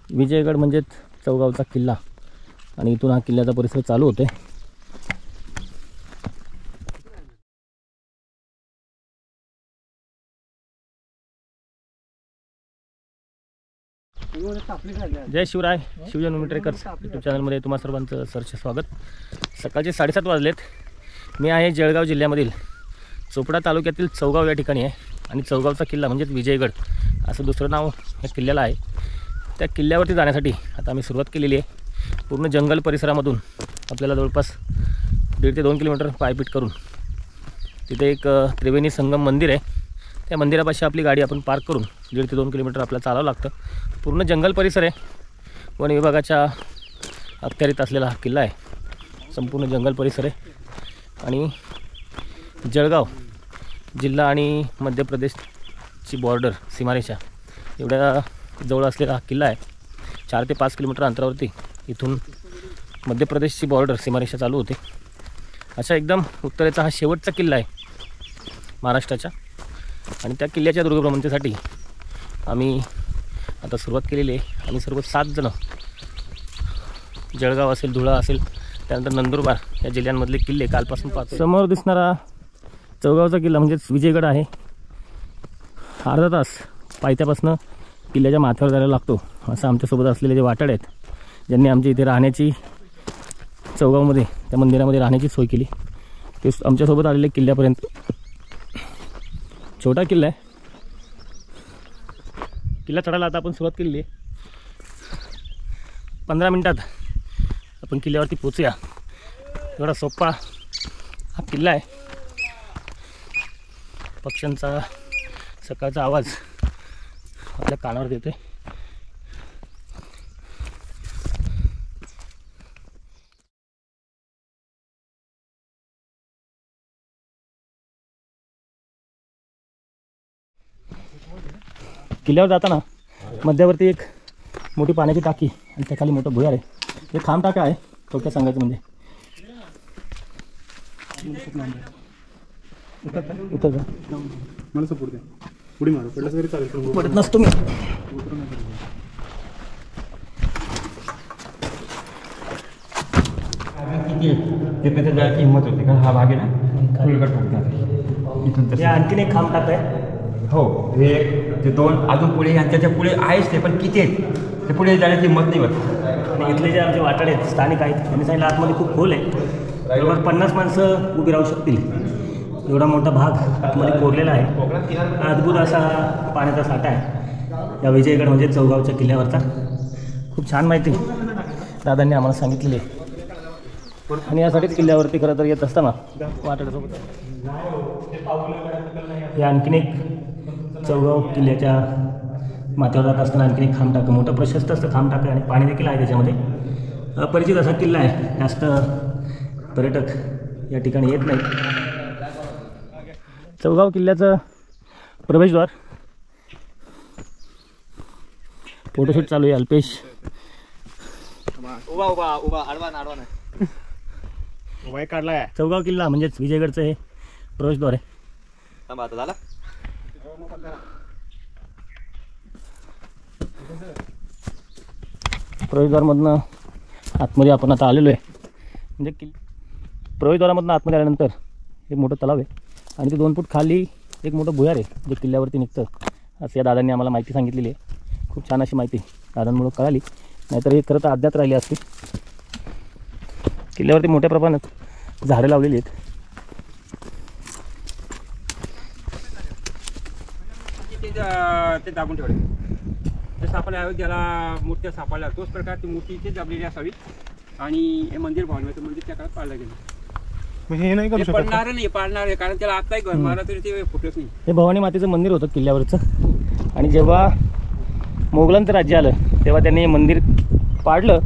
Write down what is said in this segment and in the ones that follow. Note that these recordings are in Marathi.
विजयगड म्हणजेच चौगावचा किल्ला आणि इथून हा किल्ल्याचा परिसर चालू होते। जय शिवराय, शिवजन उर्मी ट्रेकर्स यूट्यूब चॅनलमध्ये तुम्हा सर्वांचं सरचे स्वागत। सकाळचे 7:30 वाजलेत। मी आहे जळगाव जिल्ह्यामधील चोपडा तालुक्यातील चौगाव या ठिकाणी आहे आणि चौगावचा किल्ला म्हणजेच विजयगड असं दुसरं नाव या किल्ल्याला आहे। त्या किल्ल्यावरती जाण्यासाठी आता आम्ही सुरुवात केलेली आहे। पूर्ण जंगल परिसरामधून आपल्याला जवळपास 1.5 ते 2 किलोमीटर पायपीट करून तिथे एक त्रिवेणी संगम मंदिर आहे। त्या मंदिरापाशी आपली गाडी आपण पार्क करून 1.5 ते 2 किलोमीटर आपल्याला चालावं लागतं। पूर्ण जंगल परिसर आहे। वन विभागाच्या अखत्यारीत असलेला हा किल्ला आहे। संपूर्ण जंगल परिसर आहे आणि जळगाव जिल्हा आणि मध्य प्रदेशची बॉर्डर सीमारेषा एवढ्या जवळ असलेला हा किल्ला आहे। 4 ते 5 किलोमीटर अंतरावरती इथून मध्य प्रदेशची बॉर्डर सीमारेषा चालू होते। अशा एकदम उत्तरेचा हा शेवटचा किल्ला आहे महाराष्ट्राच्या आणि त्या किल्ल्याच्या दुर्गभ्रमंतीसाठी आम्ही आता सुरुवात केलेली आहे। आम्ही सर्व 7 जण जळगाव असेल, धुळा असेल, त्यानंतर नंदुरबार या जिल्ह्यांमधले किल्ले कालपासून पाहतो। समोर दिसणारा चौगावचा किल्ला म्हणजेच विजयगड आहे। अर्धा तास पायथ्यापासून किल्ल्याच्या माथ्यावर जायला लागतो असं आमच्यासोबत असलेले जे वाटाडे आहेत, ज्यांनी आमच्या इथे राहण्याची चौगावमध्ये त्या मंदिरामध्ये राहण्याची सोय केली, ते आमच्यासोबत आलेले किल्ल्यापर्यंत। छोटा किल्ला आहे। किल्ला चढायला आता आपण सुरुवात केलेली आहे। 15 मिनिटात आपण किल्ल्यावरती पोचूया एवढा सोपा हा किल्ला आहे। पक्ष्यांचा सकाळचा आवाज आपल्या कानावर येतोय। किल्ल्यावर जाताना मध्यावरती एक मोठी पाण्याची टाकी आणि त्याखाली मोठं भुयार आहे। हे खांब टाका आहे थोडक्यात सांगायचं म्हणजे। उतर जा, मला सपोर्ट द्या, पुढे मारा, पडलं तरी चालेल, पडत नसतो मी। तिथे जायची हिंमत होती कारण हा भाग आहे ना फुलगट ठोकतात इथून। आणखीन एक खांब टाक आहे। हो, हे ते 2 अजून पुढे यांच्या पुढे आहेच ते, पण किती आहेत ते पुढे जाण्याची हिंमत नाही होत। आणि इथले जे आमचे वाटाडे आहेत, स्थानिक आहेत, त्यांनी सांगितलं आतमध्ये खूप खोल आहे, बरोबर 50 माणसं उभी राहू शकतील एवढा मोठा भाग आतमध्ये कोरलेला आहे। अद्भुत असा पाण्याचा साठा आहे या विजयगड म्हणजे चौगावच्या किल्ल्यावरचा। खूप छान माहिती दादांनी आम्हाला सांगितलेली आहे आणि यासाठीच किल्ल्यावरती खरं तर येत असताना वाटाड्यासोबत हे आणखीन एक चौगाव किल्ल्याच्या माथ्यावर जात असताना आणखीन एक खांब टाकं, मोठं प्रशस्त असतं खांब टाकं आणि पाणी देखील आहे त्याच्यामध्ये। अपरिचित असा किल्ला आहे, जास्त पर्यटक या ठिकाणी येत नाही। चौगाव किल्ल्याचं प्रवेशद्वार, फोटोशूट चालू आहे। अल्पेश उभा उभा उभा आडवा नाडवा नाही उभा काढलाय। चौगाव किल्ला म्हणजेच विजयगडचं हे प्रवेशद्वार आहे। थांबा आता झाला। प्रवेशद्वारमधनं आतमध्ये आपण आता आलेलो आहे। म्हणजे प्रवेशद्वारामधनं आतमध्ये आल्यानंतर एक मोठं तलाव आहे आणि ते 2 फूट खाली एक मोठं भुयार आहे जे किल्ल्यावरती निघतं असं या दादांनी आम्हाला माहिती सांगितलेली आहे। खूप छान अशी माहिती दादांमुळे कळाली, नाहीतर हे खरं तर अज्ञात राहिली असती। किल्ल्यावरती मोठ्या प्रमाणात झाडं लावलेली आहेत। ते दाबून ठेवले ते सापडल्या ज्याला मूर्त्या सापडल्या तोच प्रकार ती मूर्ती इथे दाबलेली असावी आणि हे मंदिर भवानीचं मंदिर त्या काळात पाळलं गेलं। हे नाही करू शकत, पडणार नाही, पाळणार आहे कारण त्याला आताही घर मारला तरी ते फुटत नाही। हे भवानी मातेचं मंदिर होतं किल्ल्यावरचं आणि जेव्हा मोगलांचं राज्य आलं तेव्हा त्यांनी हे मंदिर पाडलं।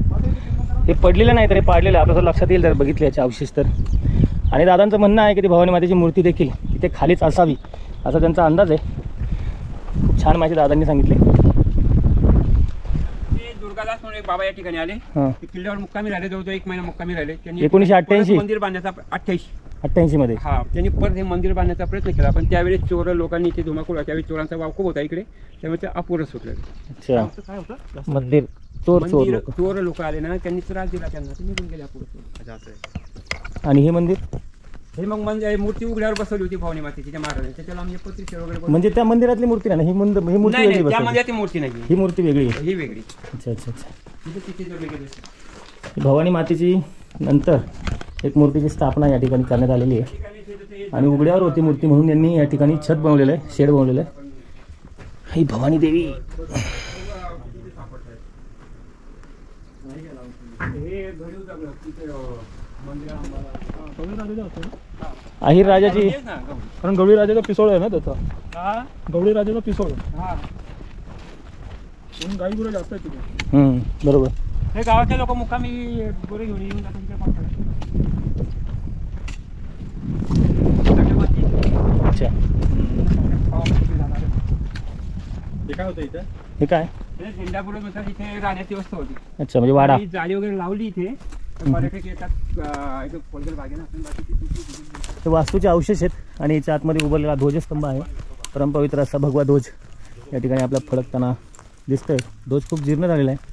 हे पडलेलं नाही तर हे पाडलेलं आपल्याला लक्षात येईल जर बघितलं याचे अवशेष तर। आणि दादांचं म्हणणं आहे की ती भवानी मातेची मूर्ती देखील इथे खालीच असावी असा त्यांचा अंदाज आहे। खूप छान माहिती दादांनी सांगितली। दुर्गादास म्हणून एक बाबा या ठिकाणी आले, किल्ल्यावर मुक्कामी राहिले, जवळजवळ 1 महिना मुक्कामी राहिले। त्यांनी 1988 मंदिर बांधण्याचा 88 मध्ये हा त्यांनी परत हे मंदिर बांधण्याचा प्रयत्न केला, पण त्यावेळेस चोर लोकांनी इथे धुमाकूळ, त्यावेळेस चोरांचा वाव खूप होता इकडे, त्यामुळे ते अपुरं सुटलं। अच्छा, मंदिर मंदिर चोर लोक आले ना, त्यांनी त्रास दिला त्यांना, ते निघून गेले पुढे. आणि हे मंदिर हे मग म्हणजे मूर्ती उघड्यावर बसवली होती भवानी मातेची त्या महाराजांच्या, त्याला म्हणजे पत्रिका वगैरे बनवली. म्हणजे त्या मंदिरातली मूर्ती नाही, ही मूर्ती नाही वेगळी नाही, त्या बसवली. मंदिरात ती मूर्ती नाही, ही मूर्ती वेगळी आहे. ही वेगळी. अच्छा अच्छा अच्छा. तिथे जोडलेली असते. भवानी मातेची नंतर एक मूर्तीची स्थापना या ठिकाणी करण्यात आलेली आहे आणि उघड्यावर होती मूर्ती म्हणून यांनी या ठिकाणी छत बनवलेलं आहे, शेड बनवलेलं आहे. ही भवानी देवी. अहिर राजाची, कारण गवळी राजाचा पिसोळ आहे ना त्याचा, गवळी राजाचा पिसोळ म्हणून गाई गुरं जास्त आहे तिथे. बरोबर. हे गावाचे लोक मुक्कामी गुरे घेऊन येऊन जातात तिथे पाहतात. अच्छा. हे काय होतं इथे? हे काय? झेंडापुरानुसार इथे राहण्याची व्यवस्था होती. अच्छा, म्हणजे वाडा. ही जाळी वगैरे लावली इथे, तर पर्यटक येतात. इथे खोलगल बागे ना, हे वास्तूचे अवशेष आहेत आणि याच्या आतमध्ये उभारलेला ध्वजस्तंभ आहे. परमपवित्र असा भगवा ध्वज या ठिकाणी आपला फडकताना दिसतोय. ध्वज खूप जीर्ण झालेला आहे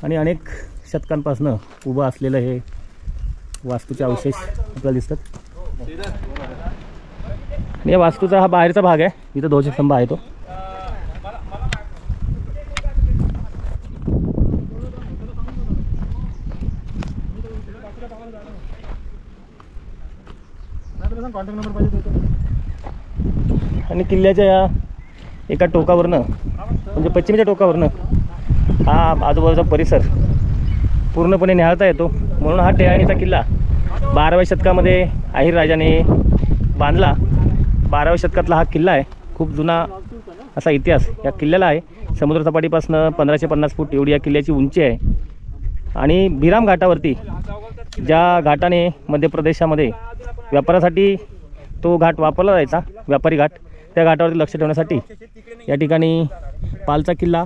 आणि अनेक शतकांपासून उभं असलेलं हे वास्तूचे अवशेष आपल्याला दिसतात. आणि या वास्तूचा हा बाहेरचा भाग आहे, इथं ध्वजस्तंभ आहे तो. कॉन्टॅक्ट नंबर पाहिजे. आणि किल्ल्याच्या या एका टोकावरनं म्हणजे पश्चिमेच्या टोकावरनं हा आजूबाजूचा परिसर पूर्णपणे निहाळता येतो. म्हणून हा टेहाळणीचा किल्ला 12व्या शतकामध्ये अहिर राजाने बांधला. 12व्या शतकातला हा किल्ला आहे. खूप जुना असा इतिहास या किल्ल्याला आहे. समुद्रसपाटीपासून 1550 फूट एवढी या किल्ल्याची उंची आहे. आणि भिराम घाटावरती, ज्या घाटाने मध्य प्रदेशामध्ये व्यापारासाठी तो घाट वापरला जायचा, व्यापारी घाट, त्या घाटावरती लक्ष ठेवण्यासाठी या ठिकाणी पालचा किल्ला,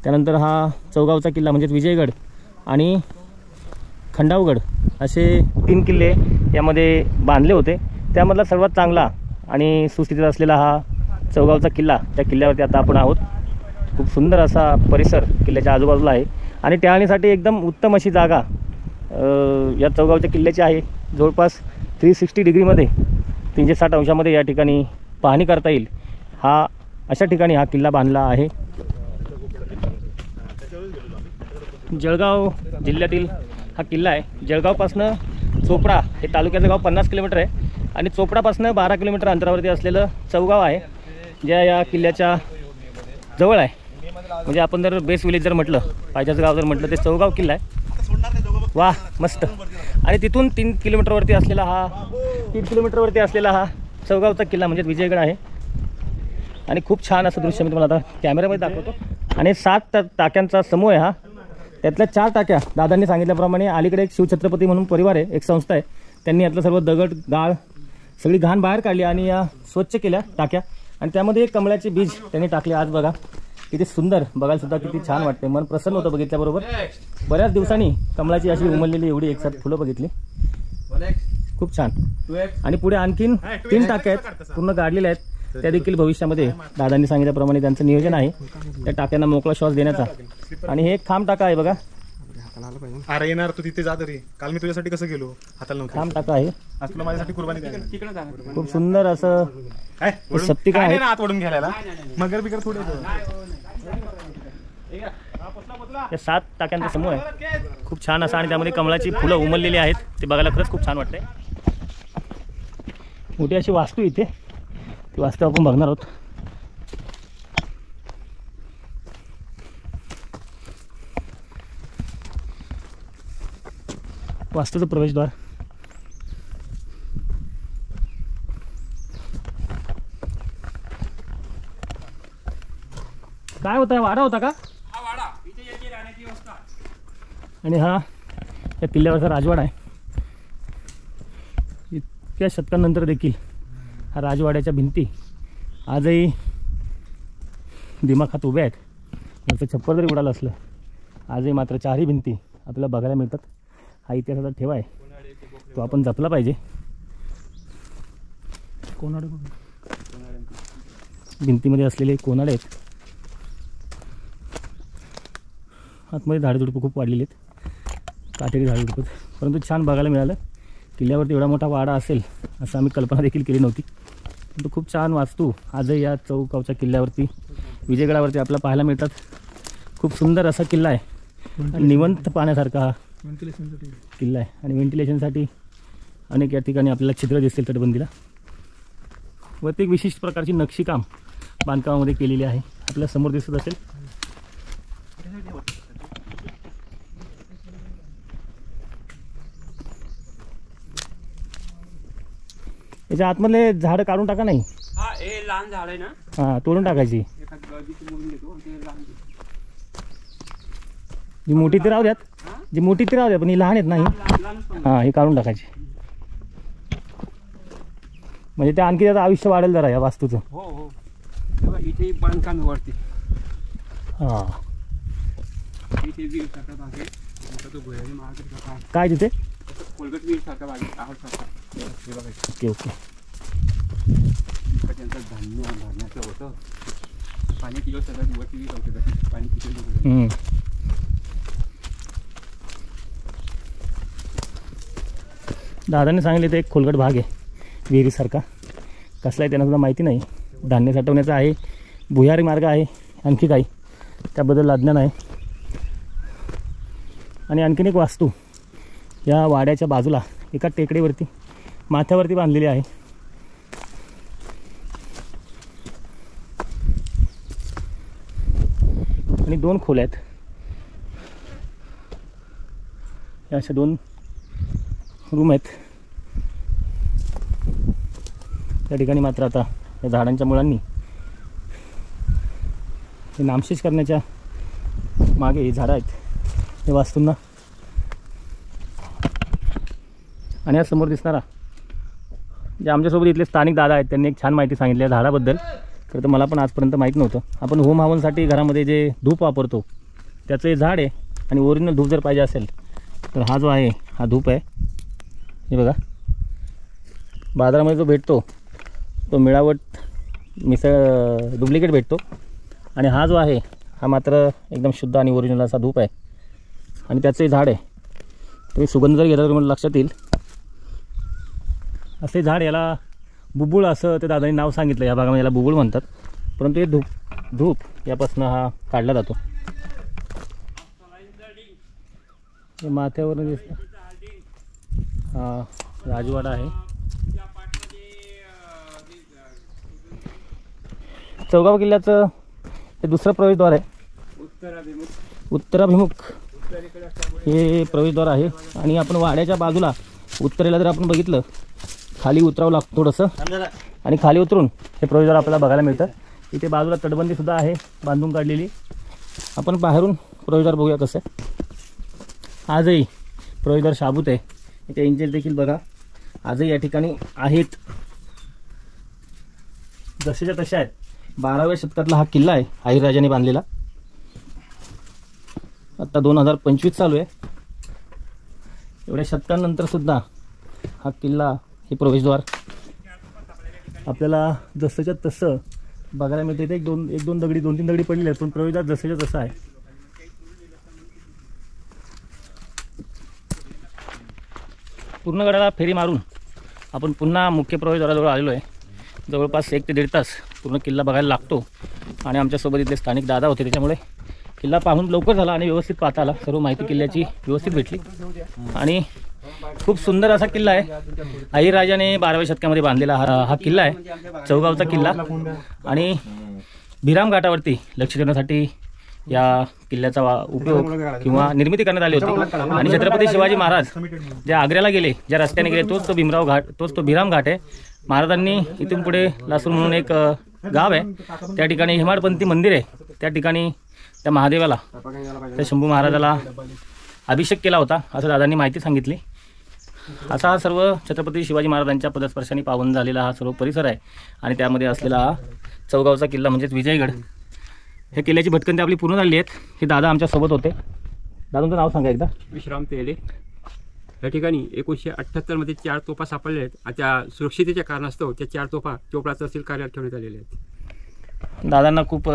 त्यानंतर हा चौगावचा किल्ला म्हणजेच विजयगड आणि खंडावगड असे 3 किल्ले यामध्ये बांधले होते. त्यामधला सर्वात चांगला आणि सुस्थितीत असलेला हा चौगावचा किल्ला. त्या किल्ल्यावरती आता आपण आहोत. खूप सुंदर असा परिसर किल्ल्याच्या आजूबाजूला आहे आणि टहळणीसाठी एकदम उत्तम अशी जागा या चौगावच्या किल्ल्याची आहे. जवळपास 360 डिग्रीमध्ये 360 अंशामध्ये या ठिकाणी पाहणी करता येईल. अशा ठिकाणी हा किल्ला बांधला आहे. जळगाव जिल्ह्यातील हा किल्ला आहे. जळगावपासनं चोपडा हे तालुक्याचं गाव 50 किलोमीटर आहे आणि चोपडापासनं 12 किलोमीटर अंतरावरती असलेलं चौगाव आहे, ज्या या किल्ल्याच्या जवळ आहे. म्हणजे आपण जर बेस विलेज जर म्हटलं, पायथ्याचं गाव जर म्हटलं, ते चौगाव किल्ला आहे. वा, मस्त. आणि तिथून 3 किलोमीटरवरती असलेला हा चौगावचा किल्ला म्हणजे विजयगड आहे. आणि खूप छान असं दृश्य मी तुम्हाला आता कॅमेऱ्यामध्ये दाखवतो. आणि 7 टाक्यांचा समूह आहे हा. त्यातल्या 4 टाक्या दादांनी सांगितल्याप्रमाणे अलीकडे एक शिवछत्रपती म्हणून परिवार आहे, एक संस्था आहे, त्यांनी यातलं सर्व दगड गाळ सगळी घाण बाहेर काढली आणि या स्वच्छ केल्या टाक्या. आणि त्यामध्ये एक कमळाचे बीज त्यांनी टाकले. आज बघा किती सुंदर, बघायला सुद्धा किती छान वाटते, मन प्रसन्न होतं बघितल्याबरोबर. बऱ्याच दिवसांनी कमळाची अशी उमललेली एवढी एकसाथ फुलं बघितली, खूप छान. आणि पुढे आणखीन 3 टाक्या आहेत, पूर्ण गाडलेल्या आहेत. त्या देखील भविष्यामध्ये दादांनी सांगितल्याप्रमाणे त्यांचं नियोजन आहे त्या टाक्यांना मोकळा श्वास देण्याचा. आणि हे एक खांब टाका आहे बघा. अरे येणार तू तिथे जा तरी. काल मी तुझ्यासाठी कसं गेलो, हाताला नव्हतं. खांब टाका आहे, आज तुला माझ्यासाठी कुर्बानी द्यायला. खूप सुंदर असं सप्तिका आहे. हात ओढून घ्यायला मगर बिगर थोडे. या 7 टाक्यांचा समूह आहे, खूप छान असा. आणि त्यामध्ये कमळाची फुलं उमललेली आहेत, ते बघायला खरंच खूप छान वाटतंय. मोठी अशी वास्तू इथे, ती वास्तू आपण बघणार आहोत. वास्तूचं प्रवेशद्वार. काय होता, वाडा होता का? हा वाडा, इथे याची राहण्याची व्यवस्था. आणि हा या किल्ल्यावरचा राजवाडा आहे. इतक्या शतकांनंतर देखील हा राजवाड्याच्या भिंती आजही दिमाखात उभ्या आहेत. याचं छप्पर जरी उडालं असलं, आजही मात्र 4ही भिंती आपल्याला बघायला मिळतात. हा इतिहासाचा ठेवा आहे, तो आपण जपला पाहिजे. कोनाडे भिंतीमध्ये असलेले कोनाडे आहेत. आतमध्ये झाडझुडपं खूप वाढलेली आहेत, काटेरी झाडझुडपं, परंतु छान बघायला मिळालं. किल्ल्यावरती एवढा मोठा वाडा असेल असं आम्ही कल्पना देखील केली नव्हती. परंतु खूप छान वास्तू आजही या चौगावच्या किल्ल्यावरती, विजयगडावरती आपल्याला पाहायला मिळतात. खूप सुंदर असा किल्ला आहे, निवंत पाण्यासारखा हा किल्ला आहे. आणि व्हेंटिलेशनसाठी अनेक या ठिकाणी आपल्याला छिद्र दिसतील तटबंदीला. वरती एक विशिष्ट प्रकारची नक्षीकाम बांधकामामध्ये केलेली आहे, आपल्या समोर दिसत असेल. याच्या आतमधले झाडं काढून टाका. नाही हा हे लहान झाड आहे ना, हां, तोडून टाकायची. एखादी गळदीची मोडून घेतो आणि ते लहान घेतो. जी मोठी ती राहू द्यात, जी मोठी ती राहू द्या, पण ही लहान आहेत नाही. लहानच पण हां, हे काढून टाकायची. म्हणजे ते आणखी त्याचं आयुष्य वाढेल जरा या वास्तूचं. हो हो. तेव्हा इथे बांधकाम आहे वरती, हां, इथे वीर सारखा भाग आहे. मोठा तो भुयारी महागड सारखा काय तिथे? कोलगट वीर सारखा भाग आहे, आहट सारखा. हे बघा, ओके ओके. इथं त्यांचं धान्य भरण्याचं होतं. पाणी किलो सगळ्यात वरती वीर होते, पाणी किलो. हम्म. दादाने सांगितले ते एक खोलगट भाग आहे विहिरीसारखा. कसला आहे त्यांना सुद्धा माहिती नाही. धान्य साठवण्याचा आहे, भुयारी मार्ग आहे, आणखी काही त्याबद्दल अज्ञान आहे. आणि आणखीन एक वास्तू या वाड्याच्या बाजूला एका टेकडीवरती माथ्यावरती बांधलेली आहे. आणि 2 खोल्या आहेत. या अशा 2 रूम आहेत. त्या ठिकाणी मात्र आता या झाडांच्या मुळांनी हे नामशेष करण्याच्या मागे ही झाडं आहेत हे वास्तूंना. आणि या समोर दिसणारा जे आमच्यासोबत इथले स्थानिक दादा आहेत, त्यांनी एक छान माहिती सांगितली या झाडाबद्दल. खरं तर मला पण आजपर्यंत माहीत नव्हतं. आपण होम हवनसाठी घरामध्ये जे धूप वापरतो त्याचं हे झाड आहे. आणि ओरिजिनल धूप जर पाहिजे असेल तर हा जो आहे हा धूप आहे. हे बघा, बाजारामध्ये जो भेटतो तो मिळावट डुप्लिकेट भेटतो. आणि हा जो आहे हा मात्र एकदम शुद्ध आणि ओरिजिनल असा धूप आहे. आणि त्याचंही झाड आहे. तुम्ही सुगंध जर घेतला तर तुम्हाला लक्षात येईल. असे झाड, याला बुबुळ असं ते दादांनी नाव सांगितलं. या भागामध्ये याला बुबुळ म्हणतात. परंतु हे धूप यापासून हा काढला जातो. हे माथ्यावर दिसतं हा राजवाडा आहे. चौगाव किल्ल्याचं हे दुसरं प्रवेशद्वार आहे. उत्तराभिमुख हे प्रवेशद्वार आहे. आणि आपण वाड्याच्या बाजूला उत्तरेला जर आपण बघितलं, खाली उतरावं लागतं थोडंसं. आणि खाली उतरून हे प्रवेशद्वार आपल्याला बघायला मिळतं. इथे बाजूला तटबंदीसुद्धा आहे बांधून काढलेली. आपण बाहेरून प्रवेशद्वार बघूया कसं आहे. आजही प्रवेशद्वार शाबूत आहे. इथे इंजिन देखील बघा आजही या ठिकाणी आहेत, जसेच्या तशा आहेत. 12व्या शतकातला हा किल्ला आहे, अहिरराजाने बांधलेला. आता 2025 चालू आहे. एवढ्या शतकांनंतर सुद्धा हा किल्ला, हे प्रवेशद्वार आपल्याला जसंच्या तसं बघायला मिळतं. इथे एक दोन दगडी, 2-3 दगडी पडलेले आहेत, पण प्रवेशद्वार जसंच्या तसं आहे. पूर्ण गडाला फेरी मारून आपण पुन्हा मुख्य प्रवेशद्वाराजवळ आलेलो आहे. जवळपास 1 ते 1.5 तास पूर्ण किल्ला बघायला लागतो. आणि आमच्यासोबत इथले स्थानिक दादा होते, त्याच्यामुळे किल्ला पाहून लवकर झाला आणि व्यवस्थित पाहता आला. सर्व माहिती किल्ल्याची व्यवस्थित भेटली. आणि खूप सुंदर असा किल्ला आहे. अहिरराजाने 12व्या शतकामध्ये बांधलेला हा किल्ला आहे, चौगावचा किल्ला. आणि भिराम घाटावरती लक्ष ठेवण्यासाठी या किल्ल्याचा उपयोग किंवा निर्मिती करण्यात आली होती. आणि छत्रपती शिवाजी महाराज जे आग्र्याला गेले, ज्या रस्त्याने गेले, तोच तो भिराम घाट आहे. महाराजांनी इथून पुढे लासूर म्हणून एक गाव आहे, त्या ठिकाणी हेमाडपंथी मंदिर आहे. त्या ठिकाणी त्या महादेवाला, त्या शंभू महाराजाला अभिषेक केला होता असं दादांनी माहिती सांगितली. असा हा सर्व छत्रपती शिवाजी महाराजांच्या पदस्पर्शाने पावन झालेला हा सर्व परिसर आहे. आणि त्यामध्ये असलेला हा चौगावचा किल्ला म्हणजेच विजयगड. हे किल्ल्याची भटकंती आपली पूर्ण झाली आहेत. हे दादा आमच्यासोबत होते. दादांचं नाव सांगा एकदा. विश्राम तेले. या ठिकाणी 1978 मध्ये 4 तोफा सापडल्या आहेत. त्या सुरक्षितेच्या कारणास्तव त्या 4 तोफा चोपडा तहसील कार्यालयात ठेवण्यात आलेल्या आहेत. दादांना खूप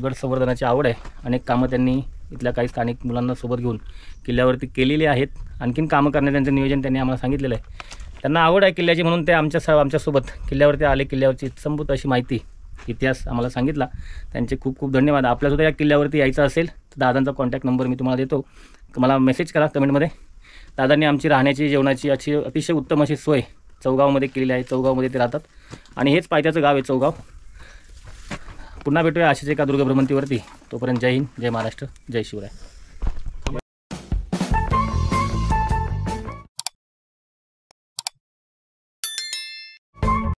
गड संवर्धनाची आवड आहे. अनेक कामं त्यांनी इथल्या काही स्थानिक मुलांना सोबत घेऊन किल्ल्यावरती केलेली आहेत. आणखीन कामं करण्याचं त्यांचं नियोजन त्यांनी आम्हाला सांगितलेलं आहे. त्यांना आवड आहे किल्ल्याची म्हणून ते आमच्यासोबत किल्ल्यावरती आले. किल्ल्यावरची संपूर्ण अशी माहिती, इतिहास आम्हाला सांगितला. त्यांचे खूप खूप धन्यवाद. आपल्यासुद्धा या किल्ल्यावरती यायचं असेल तर दादांचा कॉन्टॅक्ट नंबर मी तुम्हाला देतो. मला मेसेज करा कमेंटमध्ये. दादांनी आमची राहण्याची जेवणाची अतिशय उत्तम अशी सोय चौगावमध्ये केलेली आहे. चौगावमध्ये ते राहतात आणि हेच पायथ्याचं गाव आहे चौगाव. पुन्हा भेटूया अशीच एका दुर्ग भ्रमंतीवरती. तोपर्यंत जय हिंद, जय महाराष्ट्र, जय शिवराय.